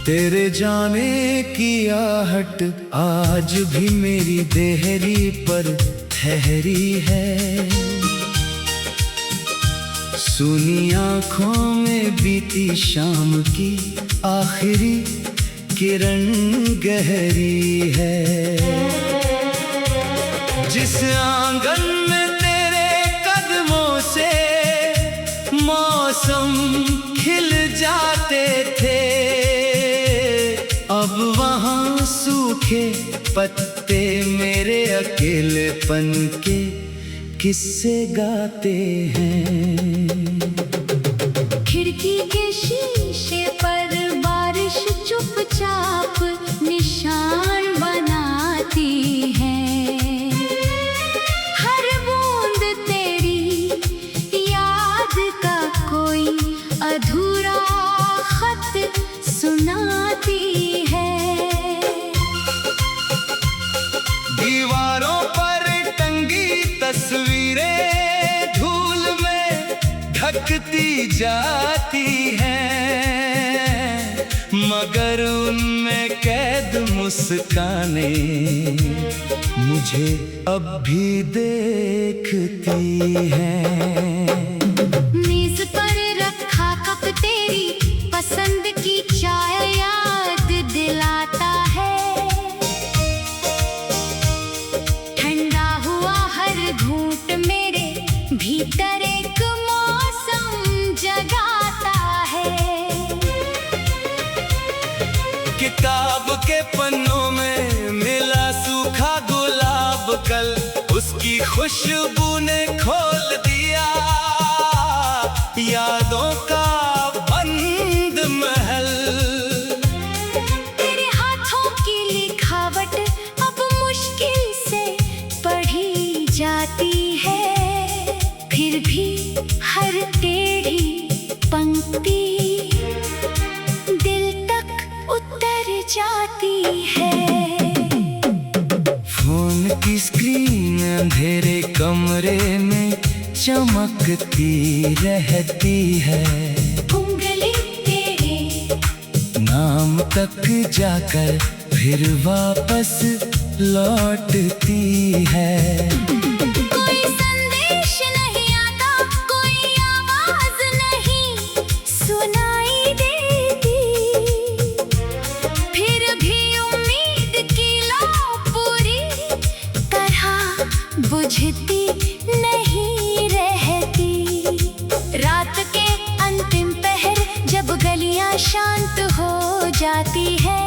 तेरे जाने की आहट आज भी मेरी देहरी पर ठहरी है। सुनी आँखों में बीती शाम की आखिरी किरण गहरी है। जिस आंगन में तेरे कदमों से मौसम खिल जाते थे, अब वहाँ सूखे पत्ते मेरे अकेलेपन के किस्से गाते हैं। खिड़की के शीशे पर बारिश चुपचाप निशान बनाती है। हर बूंद तेरी याद का कोई अधूरा खत सुनाती है। दीवारों पर टंगी तस्वीरें धूल में ढकती जाती हैं, मगर उनमें कैद मुस्काने मुझे अब भी देखती हैं। मेज पर रखा कप तेरी पसंद की चाय याद दिलाता है। ठंडा हुआ हर घूंट मेरे भीतर एक मौसम जगाता है। किताब के पन्नों में मिला सूखा गुलाब, कल उसकी खुशबू ने खोल दिया यादों का बंद महल। तेरे हाथों की लिखावट अब मुश्किल से पढ़ी जाती है, फिर भी हर टेढ़ी पंक्ति दिल तक उतर जाती है। फोन की स्क्रीन अंधेरे कमरे में चमकती रहती है। उंगली तेरे नाम तक जाकर फिर वापस लौटती है। कोई संदेश नहीं आता, कोई आवाज नहीं सुनाई देती, फिर भी उम्मीद की लौ पूरी तरह बुझती नहीं रहती। रात के अंतिम पहर जब गलियां शांत हो जाती है,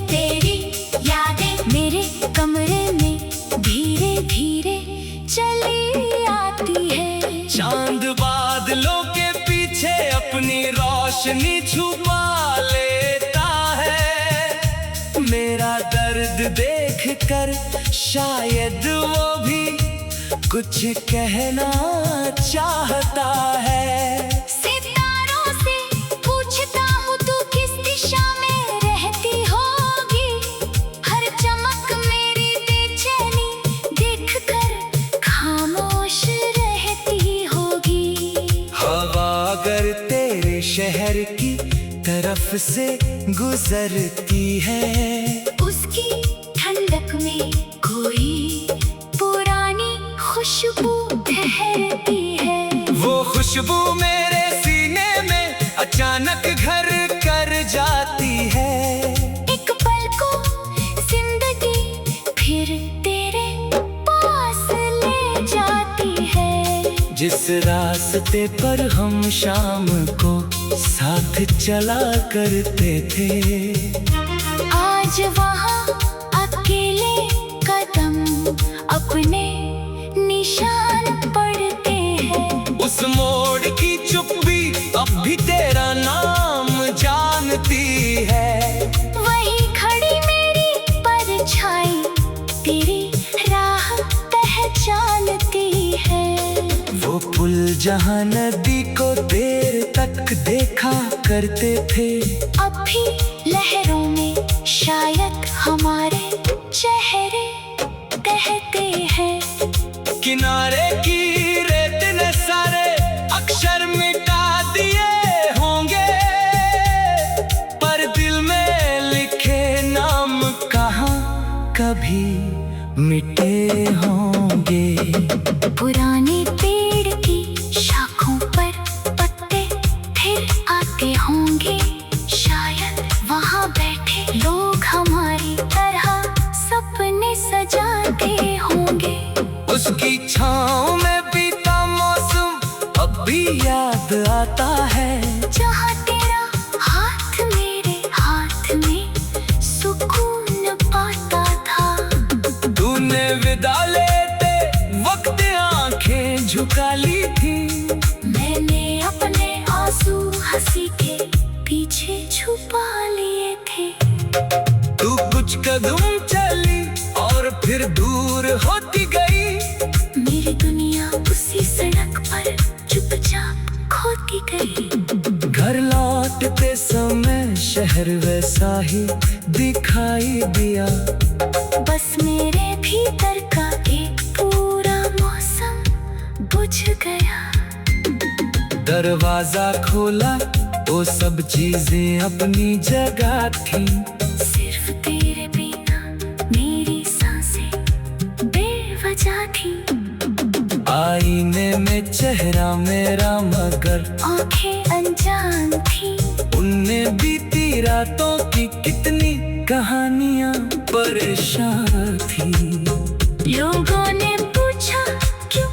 तेरी यादें मेरे कमरे में धीरे धीरे चली आती है। चांद बादलों के पीछे अपनी रोशनी छुपा लेता है। मेरा दर्द देखकर शायद वो भी कुछ कहना चाहता है। सितारों से पूछता हूँ तू किस दिशा में रहती होगी, हर चमक मेरी बेचैनी देखकर खामोश रहती होगी। हवा अगर तेरे शहर की तरफ से गुजरती है, उसकी ठंडक में कोई पुरानी खुशबू ठहरती है। वो खुशबू मेरे सीने में अचानक घर कर जाती है। एक पल को जिंदगी फिर तेरे पास ले जाती है। जिस रास्ते पर हम शाम को साथ चला करते थे, आज वहाँ अकेले कदम अपने निशान पड़ते हैं। उस मोड़ की चुप्पी अब भी तेरा नाम जानती है। वही खड़ी मेरी परछाई तेरी राह पहचानती है। वो पुल जहाँ नदी को देर तक देखा करते थे, अब भी लहरों में शायद हमारे चेहरे कहते हैं। किनारे की रेत ने सारे अक्षर मिटा दिए होंगे, पर दिल में पुराने पेड़ की शाखों पर पत्ते फिर आते होंगे, शायद वहाँ बैठे लोग हमारी तरह सपने सजाते होंगे। उसकी छाँव में बीता मौसम अब भी याद आता है, जहाँ तेरा हाथ मेरे हाथ में सुकून पाता था। तूने विदा लेते वक्त आंखें झुका ली थी, मैंने अपने आंसू हंसी के पीछे छुपा लिए थे। तू कुछ कदम चली और फिर दूर होती गई, मेरी दुनिया उसी सड़क पर चुपचाप खोती गई। घर लौटते समय शहर वैसा ही दिखाई दिया, बस मेरे भीतर का एक पूरा मौसम बुझ गया। दरवाजा खोला, वो सब चीजें अपनी जगह थी, सिर्फ तेरे बिना मेरी सांसें बेवजह थी। आईने में चेहरा मेरा मगर आंखें अनजान थी, उनने बीती रातों की कितनी कहानियां परेशान थी। लोगों ने पूछा क्यों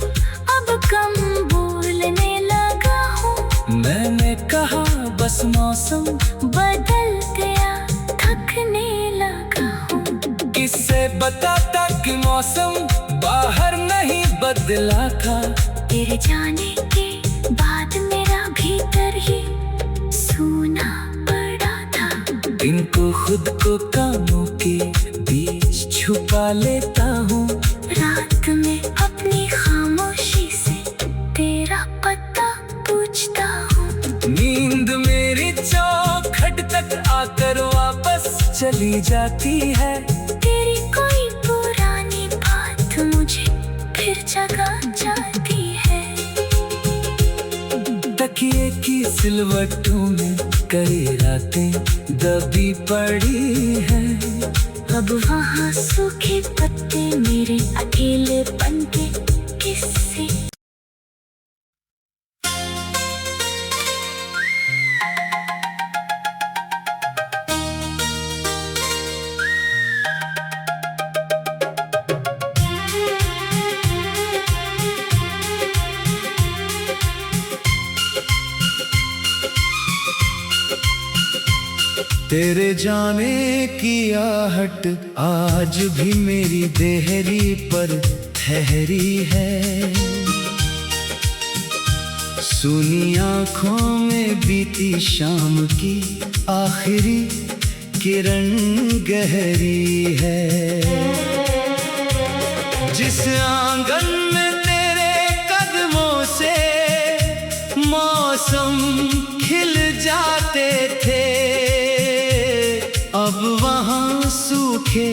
अब कम बोलने लगा हूँ, मैंने कहा बस मौसम बदल गया थकने लगा हूँ। किससे बताता कि मौसम बाहर नहीं बदला था, तेरे जाने के बाद मेरा भीतर ही सूना पड़ा था। दिन को खुद को कामों के बीच छुपा लेता हूँ, रात में अपनी खामोशी से तेरा पता पूछता हूँ। नींद मेरी चौखट तक आकर वापस चली जाती है, तेरी कोई पुरानी बात मुझे फिर जगा जाती है। तकिए की सिलवटों में कई रातें दबी पड़ी हैं, अब वहाँ सूखे पत्ते मेरे अकेलेपन के किस्से। तेरे जाने की आहट आज भी मेरी देहरी पर ठहरी है, सुनी आँखों में बीती शाम की आखिरी किरण गहरी है। जिस आंगन में तेरे कदमों से मौसम खिल जाते थे, अब वहाँ सूखे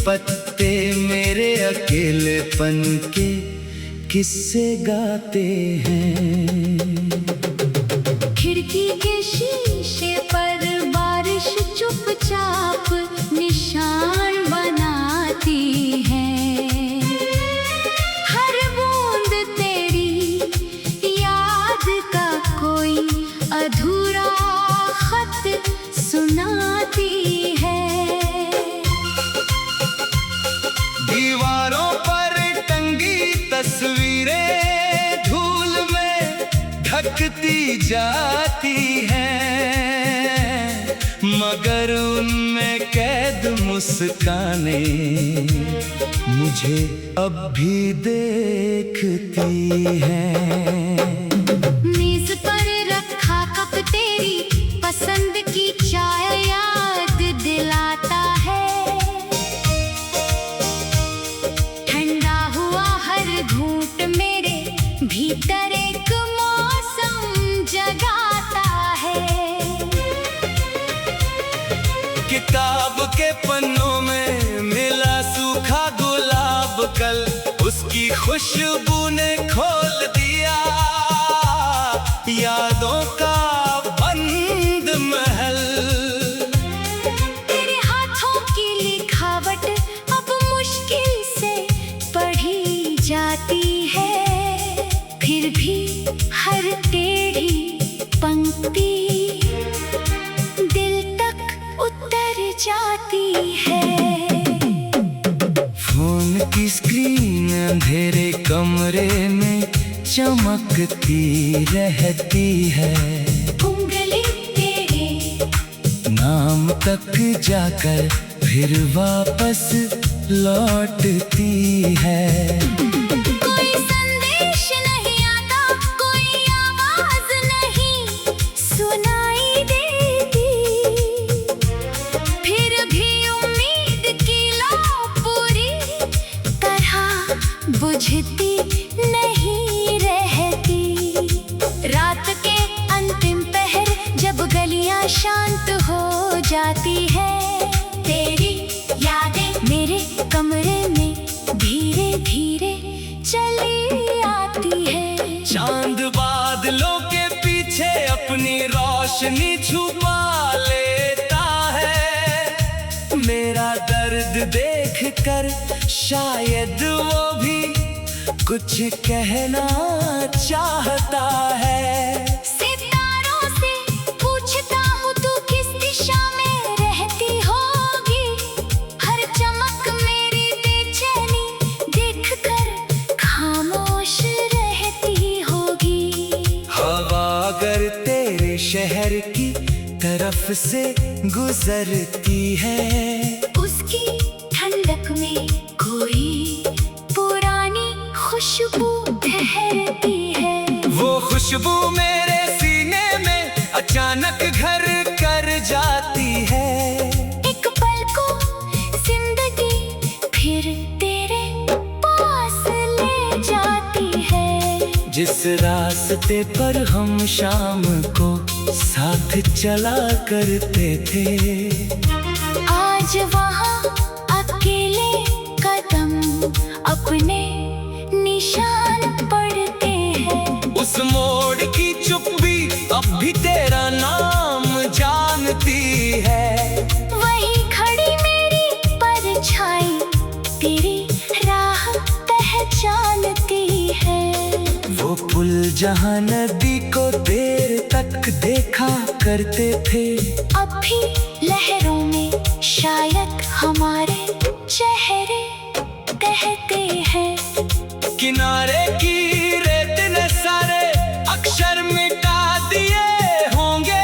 पत्ते मेरे अकेलेपन के किस्से गाते हैं। खिड़की के शीशे पर बारिश चुपचाप निशान बनाती है, हर बूंद तेरी याद का कोई अधूरा खत सुनाती है। दीवारों पर टंगी तस्वीरें धूल में ढकती जाती हैं, मगर उनमें कैद मुस्काने मुझे अब भी देखती हैं। मेज पर रखा कप तेरी पसंद की चाय याद दिलाता है, ठंडा हुआ हर घूंट मेरे भीतर एक मौसम जगाता है। किताब के पन्नों में मिला सूखा गुलाब कल, उसकी खुशबू ने खोल दिया यादों का बंद महल। तेरे हाथों की लिखावट अब मुश्किल से पढ़ी जाती है, हर टेढ़ी पंक्ति दिल तक उतर जाती है। फोन की स्क्रीन अंधेरे कमरे में चमकती रहती है। उंगली तेरे नाम तक जाकर फिर वापस लौटती है। कोई संदेश नहीं आता, कोई आवाज नहीं सुनाई देती, फिर भी उम्मीद की लौ पूरी तरह बुझती नहीं रहती। रात के अंतिम पहर जब गलियां शांत हो जाती है, तेरी यादें मेरे कमरे में धीरे धीरे चली आती है। चांद बादलों के पीछे अपनी रोशनी छुपा लेता है। मेरा दर्द देखकर शायद वो भी कुछ कहना चाहता है। सितारों से पूछता हूँ तू किस दिशा में रहती होगी, हर चमक मेरी बेचैनी देखकर खामोश रहती होगी। हवा अगर तेरे शहर की तरफ से गुजरती है, उसकी ठंडक में कोई पुरानी खुशबू ठहरती है। वो खुशबू मेरे सीने में अचानक घर कर जाती है। एक पल को जिंदगी फिर तेरे पास ले जाती है। जिस रास्ते पर हम शाम को साथ चला करते थे, आज वहाँ अकेले कदम अपने निशान पड़ते हैं। उस मोड़ की चुप्पी अब भी तेरा नाम जानती है। वही खड़ी मेरी परछाई तेरी राह पहचानती है। वो पुल जहाँ नदी को देर तक देखा करते थे, अब भी लहरों में शायद हमारे चेहरे कहते हैं। किनारे की रेत ने सारे अक्षर मिटा दिए होंगे,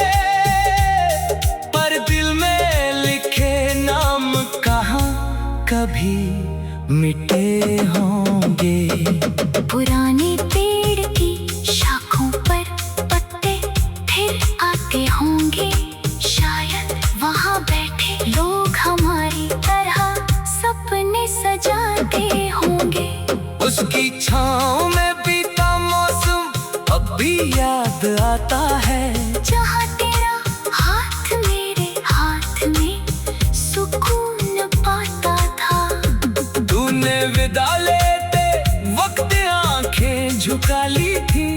पर दिल में लिखे नाम कहाँ कभी मिटे होंगे। पुराने पेड़ की शाखों पर पत्ते फिर आते होंगे, शायद वहाँ बैठे लोग हमारी तरह सपने सजाते होंगे। उसकी छाँव में बीता मौसम अब भी याद आता है। जहाँ तेरा हाथ मेरे हाथ में सुकून पाता था। तूने विदा लेते वक्त आंखें झुका ली थी।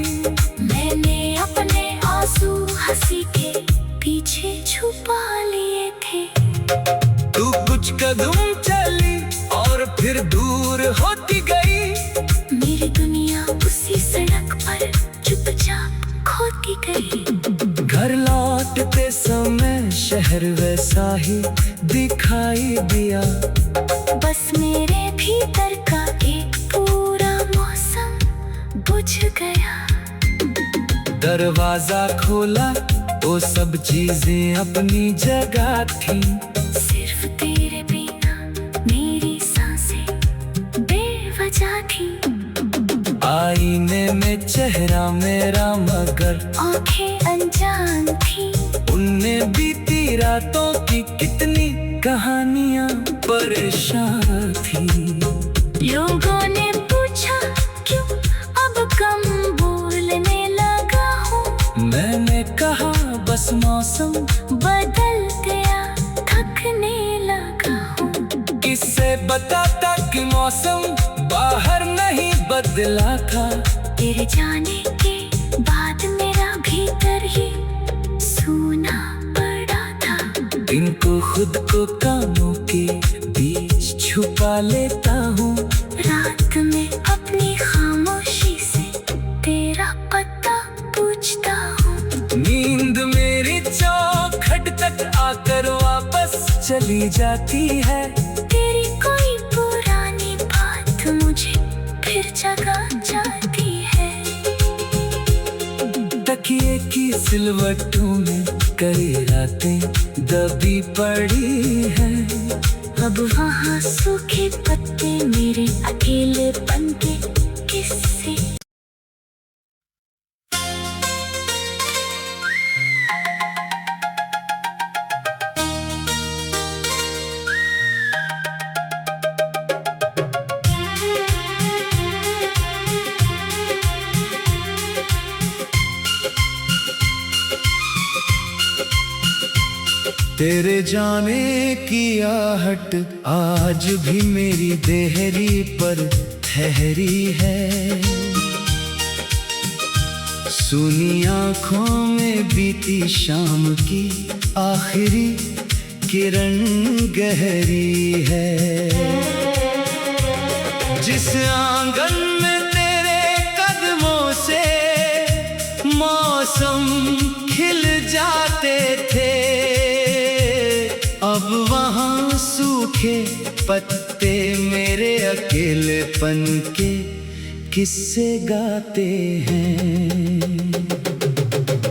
मैंने अपने आंसू हंसी के पीछे छुपा लिए थे। तू कुछ कदम चली और फिर दूर होती गई। मेरी दुनिया उसी सड़क पर चुपचाप खोती गई। घर लौटते समय शहर वैसा ही दिखाई दिया। बस मेरे भीतर का एक पूरा मौसम बुझ गया। दरवाजा खोला, वो सब चीजें अपनी जगह थी। सिर्फ तेरे बिना मेरी सांसें बेवजह थी। आईने में चेहरा मेरा मगर आंखें अनजान थी। उनने बीती रातों की कितनी कहानियां परेशान थी। लोगों ने पूछा क्यों अब कम बोलने लगा हूँ। मैंने कहा बस मौसम बदल गया, थकने लगा हूँ। किससे बताता कि मौसम बाहर नहीं बदला था। तेरे जाने के बाद मेरा भीतर ही सूना पड़ा था। दिन को खुद को कामों के बीच छुपा लेता हूँ। रात में अपनी खामोशी से तेरा पता कर वापस चली जाती है। तेरी कोई पुरानी बात मुझे फिर जगा जाती है। तकिए की सिलवटों में कई रातें दबी पड़ी हैं। अब वहाँ सूखे पत्ते मेरे अकेलेपन के किस्से। तेरे जाने की आहट आज भी मेरी देहरी पर ठहरी है। सुनी आँखों में बीती शाम की आखिरी किरण गहरी है। जिस आंगन में तेरे कदमों से मौसम खिल जाते थे, अब वहाँ सूखे पत्ते मेरे अकेलेपन के किस्से गाते हैं।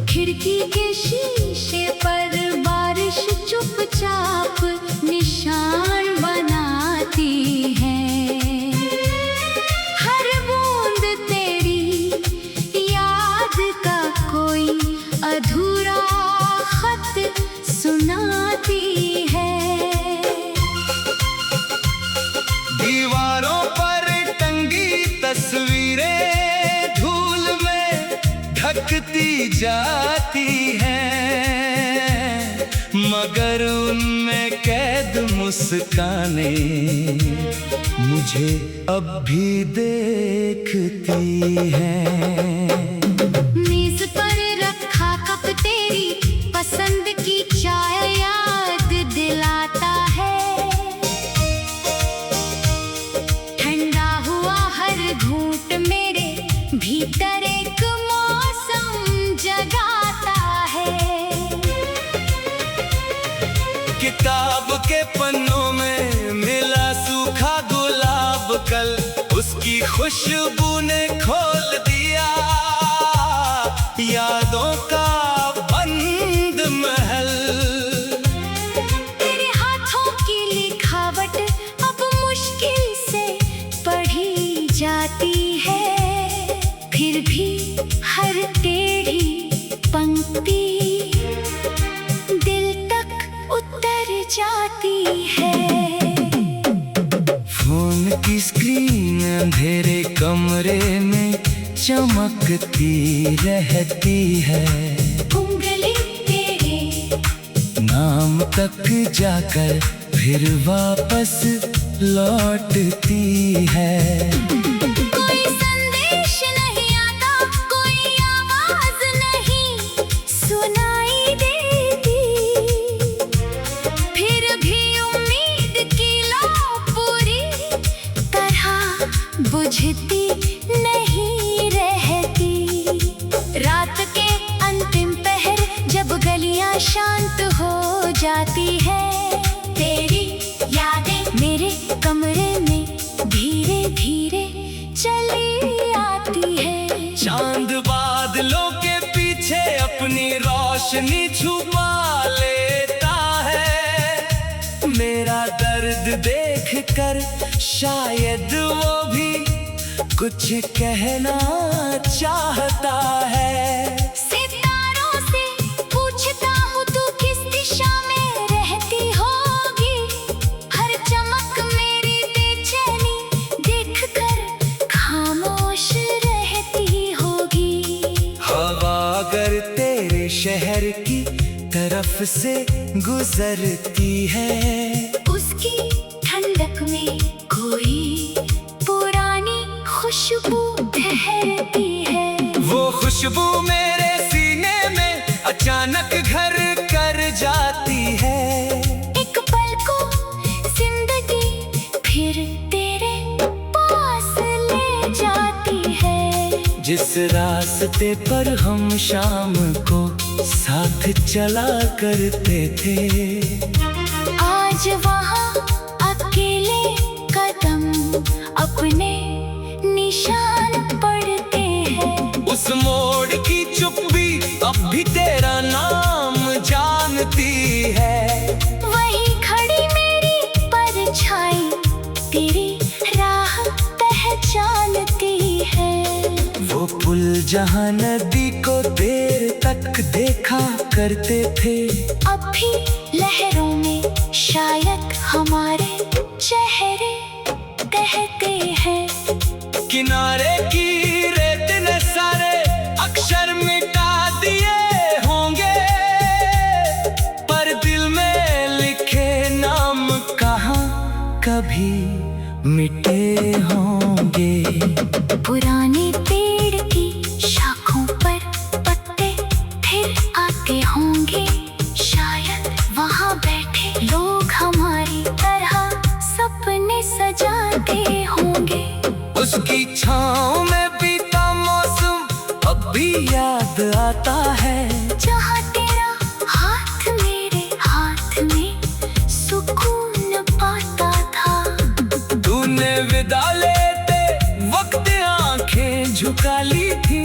खिड़की के शीशे पर बारिश चुपचाप निशान बनाती है। हर बूंद तेरी याद का कोई अधूरा खत सुनाती है। दीवारों पर टंगी तस्वीरें धूल में ढकती जाती हैं, मगर उनमें कैद मुस्कानें मुझे अब भी देखती हैं। मेज पर रखा कप तेरी पसंद की चाय याद दिलाता है। ठंडा हुआ हर घूंट मेरे भीतर एक मौसम जगाता है। किताब के पन्नों में मिला सूखा गुलाब, कल उसकी खुशबू ने खोल दिया यादों का बंद महल। तेरे हाथों की लिखावट अब मुश्किल से पढ़ी जाती है, फिर भी हर टेढ़ी पंक्ति दिल तक उतर जाती है। फोन की स्क्रीन अंधेरे कमरे में चमकती रहती है। उंगली तेरे नाम तक जाकर फिर वापस लौटती है। कोई संदेश नहीं आता, कोई आवाज नहीं सुनाई देती, फिर भी उम्मीद की लौ पूरी तरह बुझती नहीं रहती। रात के अंतिम पहर जब गलियां शांत हो जाती है, तेरी यादें मेरे कमरे में धीरे धीरे चली आती है। चांद बादलों के पीछे अपनी रोशनी छुपा लेता है। मेरा दर्द देखकर शायद वो भी कुछ कहना चाहता है। सितारों से पूछता हूँ तू किस दिशा में रहती होगी, हर चमक मेरी बेचैनी देखकर खामोश रहती होगी। हवा अगर तेरे शहर की तरफ से गुजरती है, उसकी ठंडक में कोई पुरानी खुशबू ठहरती है। वो खुशबू मेरे सीने में अचानक घर कर जाती है। एक पल को जिंदगी फिर तेरे पास ले जाती है। जिस रास्ते पर हम शाम को साथ चला करते थे। आज वहाँ अकेले कदम अपने निशान पड़ते हैं। उस मोड़ की चुप्पी अब भी तेरा नाम जानती है। वही खड़ी मेरी परछाई तेरी राह पहचानती है। वो पुल जहाँ नदी को देर तक देखा करते थे, अब भी लहरों में शायद हमारे चेहरे कहते हैं। किनारे की रेत ने सारे अक्षर मिटा दिए होंगे, पर दिल में लिखे नाम कहाँ कभी मिटे होंगे। पुराने पेड़ की शाखों पर पत्ते फिर आते होंगे, शायद वहाँ बैठे लोग हमारी तरह सपने सजाते होंगे। उसकी छाँव में बीता मौसम अब भी याद आता है, जहाँ तेरा हाथ मेरे हाथ में सुकून पाता था। तूने विदा लेते वक्त आंखें झुका ली थी,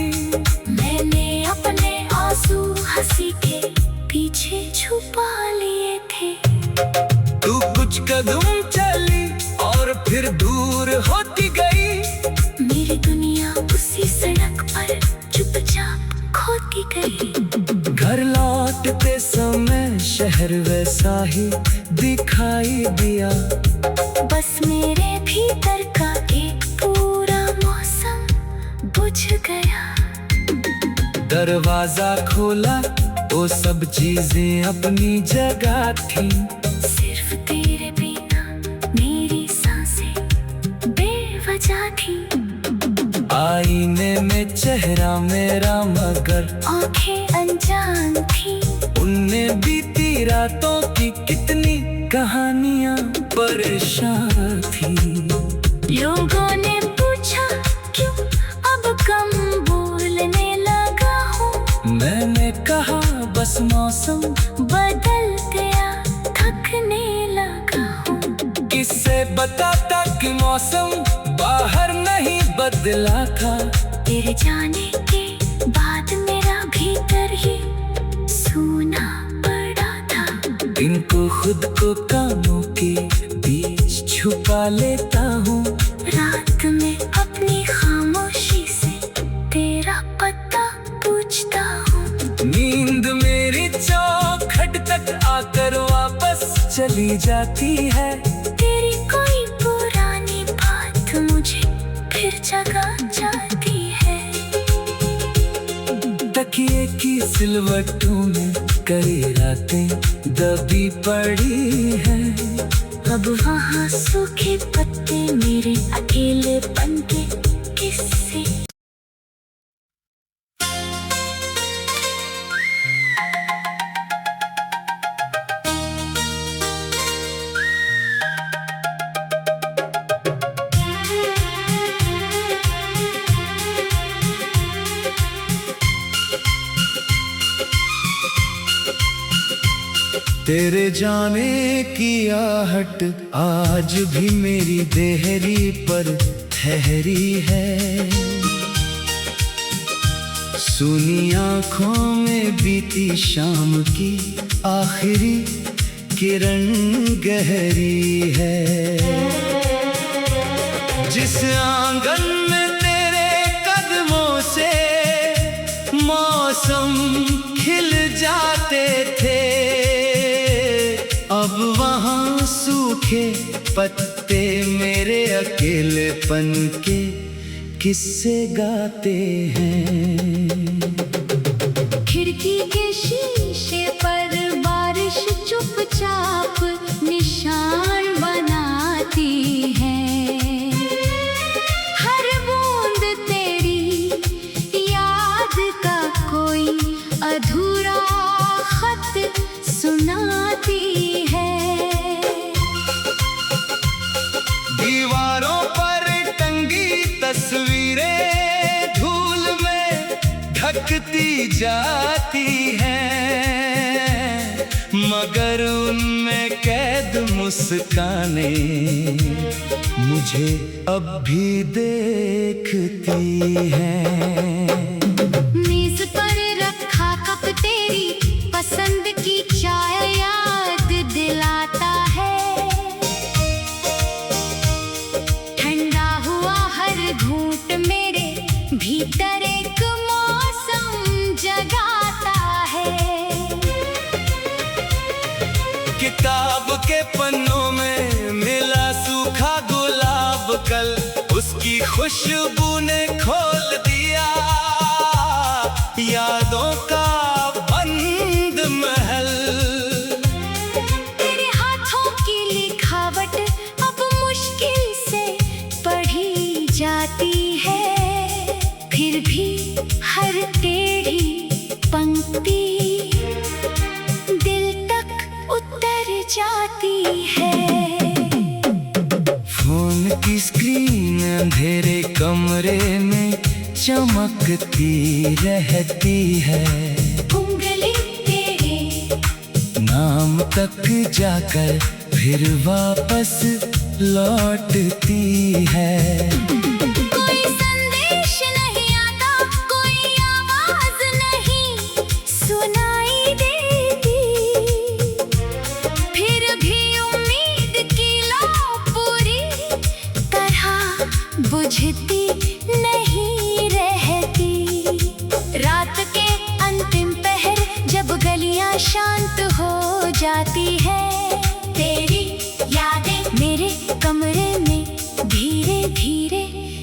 मैंने अपने आंसू हंसी के पीछे छुपा लिए थे। तू कुछ कदम चली और फिर दूर होती गई। मेरी दुनिया उसी सड़क पर चुपचाप खोती गई। घर लौटते समय शहर वैसा ही दिखाई दिया, बस मेरे भीतर का एक पूरा मौसम बुझ गया। दरवाजा खोला वो सब चीजें अपनी जगह थी, सिर्फ तेरे बिना मेरी सांसें बेवजह थी। आईने में चेहरा मेरा मगर आंखें अनजान थी, उनने बीती रातों की कितनी कहानियां परेशान थी। लोगों ने पूछा क्यों अब कम बोलने लगा हूँ। मैंने कहा बस मौसम बदल गया थकने लगा हूँ। किससे बताता कि मौसम बाहर नहीं बदला था। तेरे जाने के बाद मेरा भीतर ही सूना पड़ा था। दिन को खुद को कामों के बीच छुपा लेता हूँ, रात में अपनी खामोशी से तेरा पता पूछता हूँ। नींद मेरी चौखट तक आकर वापस चली जाती है। तेरी कोई पुरानी बात मुझे फिर जगा जाती है। तकिए की सिलवटों में कई रातें दबी पड़ी हैं। अब वहाँ सूखे पत्ते मेरे अकेलेपन के किस्से। तेरे जाने की आहट आज भी मेरी देहरी पर ठहरी है। सुनी आँखों में बीती शाम की आखिरी किरण गहरी है। जिस आंगन में तेरे कदमों से मौसम खिल जाते थे, अब वहाँ सूखे पत्ते मेरे अकेलेपन के किस्से गाते हैं। खिड़की के शीशे पर बारिश चुपचाप निशान बनाती है। हर बूंद तेरी याद का कोई अधूरा खत सुनाती है। दीवारों पर टंगी तस्वीरें धूल में थकती जाती हैं, मगर उनमें कैद मुस्काने मुझे अब भी देखती हैं। मेज पर रखा कप तेरी पसंद की चाय याद दिलाता है। ठंडा हुआ हर घूंट मेरे भीतर एक मौसम जगाता है। किताब के पन्नों में मिला सूखा गुलाब, कल उसकी खुशबू ने खोल दिया यादों का बंद महल। तेरे हाथों की लिखावट अब मुश्किल से पढ़ी जाती है, फिर भी हर टेढ़ी पंक्ति दिल तक उतर जाती है। फोन की स्क्रीन अंधेरे कमरे में चमकती रहती है, उंगली तेरे नाम तक जाकर फिर वापस लौटती है। कोई संदेश नहीं आता, कोई आवाज नहीं सुनाई देती, फिर भी उम्मीद की लौ पूरी तरह बुझती नहीं रहती। रात के अंतिम पहर जब गलियां शांत हो जाती है, तेरी यादें मेरे कमरे में धीरे धीरे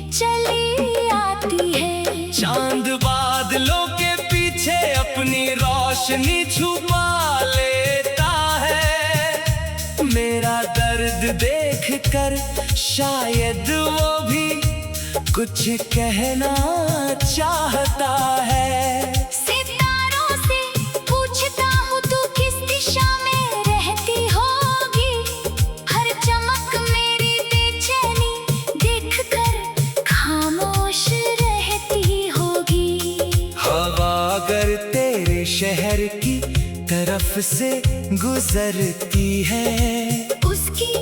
चली आती है। चांद बादलों के पीछे अपनी रोशनी छुपा लेता है, मेरा दर्द देखकर शायद वो भी कुछ कहना चाहता है। सितारों से पूछता हूँ तू किस दिशा में रहती होगी, हर चमक मेरी बेचैनी देखकर खामोश रहती होगी। हवा अगर तेरे शहर की तरफ से गुजरती है, उसकी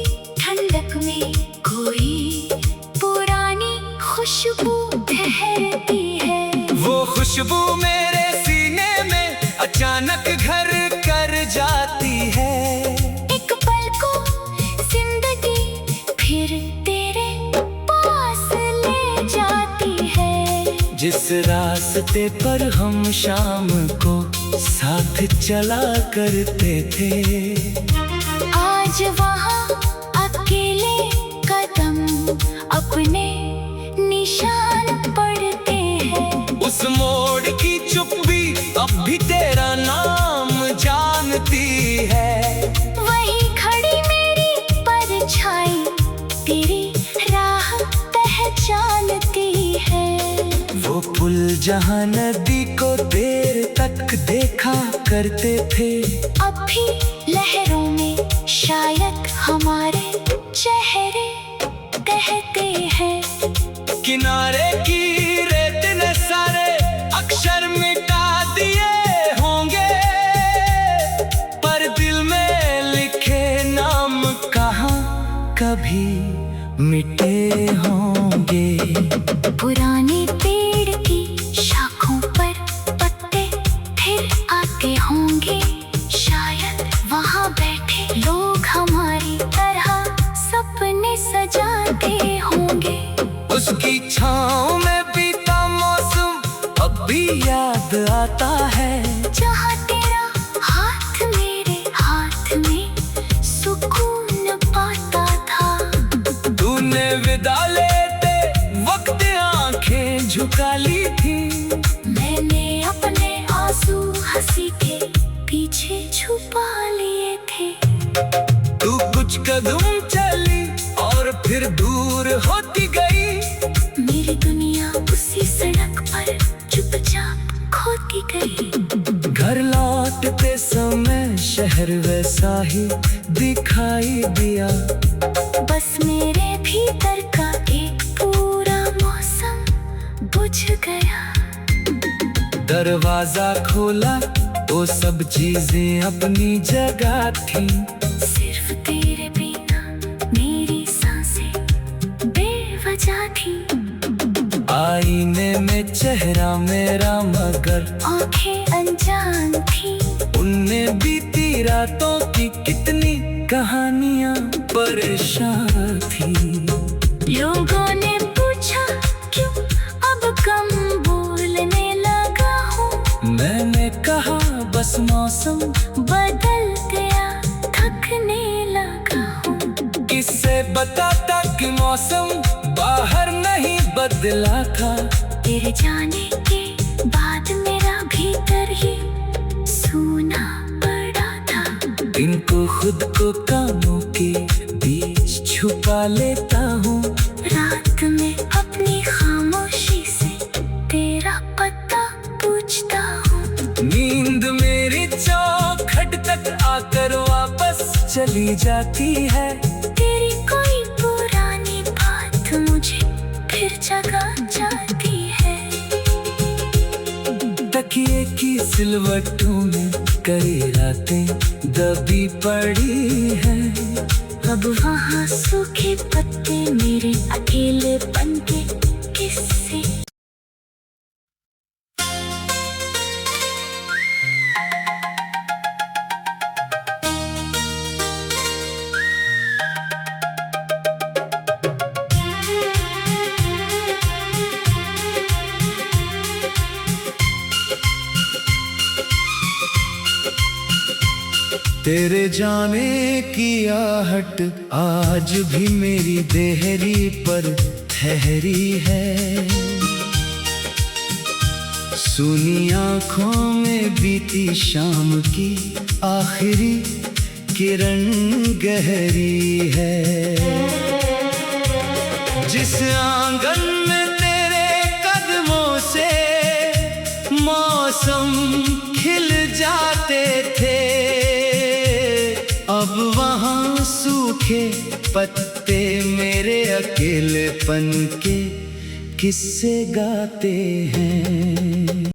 ठंडक में कोई पुरानी खुशबू ठहरती है। वो खुशबू मेरे सीने में अचानक घर कर जाती है। एक पल को जिंदगी फिर तेरे पास ले जाती है। जिस रास्ते पर हम शाम को साथ चला करते थे, आज वहाँ अकेले कदम अपने निशान पड़ते हैं। उस मोड़ की चुप्पी अब भी तेरा नाम जानती है। वही खड़ी मेरी परछाई तेरी राह पहचानती है। वो पुल जहाँ नदी को देर तक देखा करते थे, अब भी लहरों में शायद हमारे चेहरे कहते हैं। किनारे की रेत ने सारे अक्षर मिटा दिए होंगे, पर दिल में लिखे नाम कहाँ कभी मिटे होंगे। पुराने पेड़ की शाखों पर पत्ते फिर आते होंगे, शायद वहाँ बैठे लोग हमारी तरह सपने सजाते होंगे। उसकी छाँव में बीता मौसम अब भी याद आता है, जहाँ तेरा हाथ मेरे हाथ में सुकून पाता था। तूने विदा लेते वक्त आंखें झुका ली थी, मैंने अपने आंसू हंसी के पीछे छुपा लिए थे। तू कुछ कदम चली और फिर दूर होती गई, मेरी दुनिया उसी सड़क पर चुपचाप खोती गई। घर लौटते समय शहर वैसा ही दिखाई दिया, बस मेरे भीतर का एक पूरा मौसम बुझ गया। दरवाजा खोला तो सब चीजें अपनी जगह थी। सिर्फ तेरे बिना मेरी सांसें बेवजह थी। आईने में चेहरा मेरा मगर आंखें अनजान थी। उनने बीती रातों की कितनी कहानियां परेशान थी। लोगों ने पूछा क्यों अब कम बोलने लगा हूँ। मैंने कहा बस मौसम बदल गया थकने लगा हूँ। किससे बताता कि मौसम बाहर नहीं बदला था। तेरे जाने के बाद मेरा भीतर ही सूना पड़ा था। दिन को खुद को कामों के बीच छुपा लेता हूँ। रात में अपनी खामोशी से तेरा पता पूछता हूँ। नींद मेरी चौखट तक आकर वापस चली जाती है। तेरी कोई पुरानी बात मुझे फिर जगा जाती है। तकिए की सिलवटों में कई रातें दबी पड़ी है। अब वहाँ सूखे पत्ते मेरे अकेलेपन के किस्से। तेरे जाने की आहट आज भी मेरी देहरी पर ठहरी है। सुनी आँखों में बीती शाम की आखिरी किरण गहरी है। जिस आंगन में तेरे कदमों से मौसम खिल जाते थे, अब वहाँ सूखे पत्ते मेरे अकेलेपन के किस्से गाते हैं।